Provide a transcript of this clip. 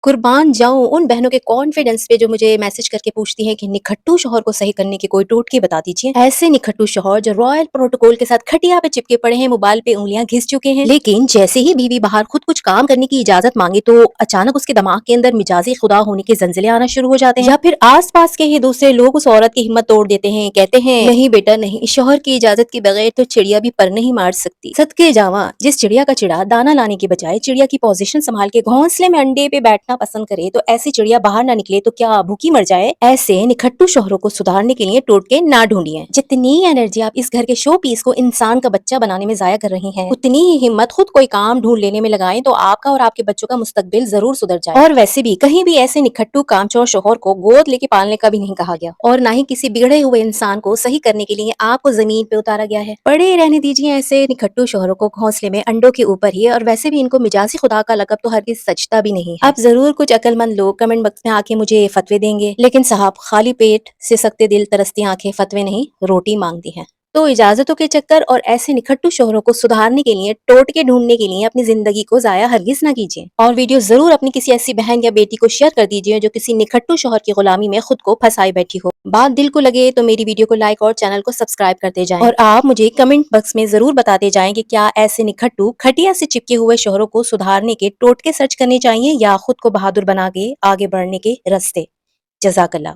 कुर्बान जाऊँ उन बहनों के कॉन्फिडेंस पे जो मुझे मैसेज करके पूछती हैं कि निखट्टू शौहर को सही करने के कोई टोटके बता दीजिए। ऐसे निखट्टू शौहर जो रॉयल प्रोटोकॉल के साथ खटिया पे चिपके पड़े हैं, मोबाइल पे उँगलियां घिस चुके हैं, लेकिन जैसे ही बीवी बाहर खुद कुछ काम करने की इजाजत मांगे तो अचानक उसके दिमाग के अंदर मिजाजी खुदा होने के जंजिले आना शुरू हो जाते हैं, या फिर आस पास के ही दूसरे लोग उस औरत की हिम्मत तोड़ देते हैं। कहते हैं, नहीं बेटा नहीं, शौहर की इजाजत के बगैर तो चिड़िया भी पर नहीं मार सकती। सदके जावा, जिस चिड़िया का चिड़ा दाना लाने के बजाय चिड़िया की पोजीशन संभाल के घोंसले में अंडे पे बैठना पसंद करे तो ऐसी चिड़िया बाहर ना निकले तो क्या भूखी मर जाए। ऐसे निखट्टू शौहरों को सुधारने के लिए टोटके ना ढूंढिए। जितनी एनर्जी आप इस घर के शो पीस को इंसान का बच्चा बनाने में जाया कर रही हैं, उतनी ही हिम्मत खुद कोई काम ढूंढ लेने में लगाएं तो आपका और आपके बच्चों का मुस्तकबिल जरूर सुधर जाए। और वैसे भी कहीं भी ऐसे निखट्टू कामचोर शौहर को गोद लेके पालने का भी नहीं कहा गया, और ना ही किसी बिगड़े हुए इंसान को सही करने के लिए आपको जमीन पे उतारा गया है। पड़े रहने दीजिए ऐसे निखट्टू शौहरों को घोंसले में अंडों के ऊपर ही। और वैसे भी इनको मिजाजी खुदा का लकब तो हरगिज सचता भी नहीं है। आप जरूर कुछ अक्लमंद लोग कमेंट बॉक्स में आके मुझे फतवे देंगे, लेकिन साहब खाली पेट सिसकते दिल तरसती आंखें फतवे नहीं रोटी मांगती हैं। तो इजाजतों के चक्कर और ऐसे निखट्टू शौहरों को सुधारने के लिए टोटके ढूंढने के लिए अपनी जिंदगी को जाया हरगिज ना कीजिए। और वीडियो जरूर अपनी किसी ऐसी बहन या बेटी को शेयर कर दीजिए जो किसी निखट्टू शौहर की गुलामी में खुद को फंसाई बैठी हो। बात दिल को लगे तो मेरी वीडियो को लाइक और चैनल को सब्सक्राइब करते जाएं। और आप मुझे कमेंट बॉक्स में जरूर बताते जाएं कि क्या ऐसे निखट्टू खटिया से चिपके हुए शौहरों को सुधारने के टोटके सर्च करने चाहिए या खुद को बहादुर बना के आगे बढ़ने के रास्ते। जज़ाकल्लाह।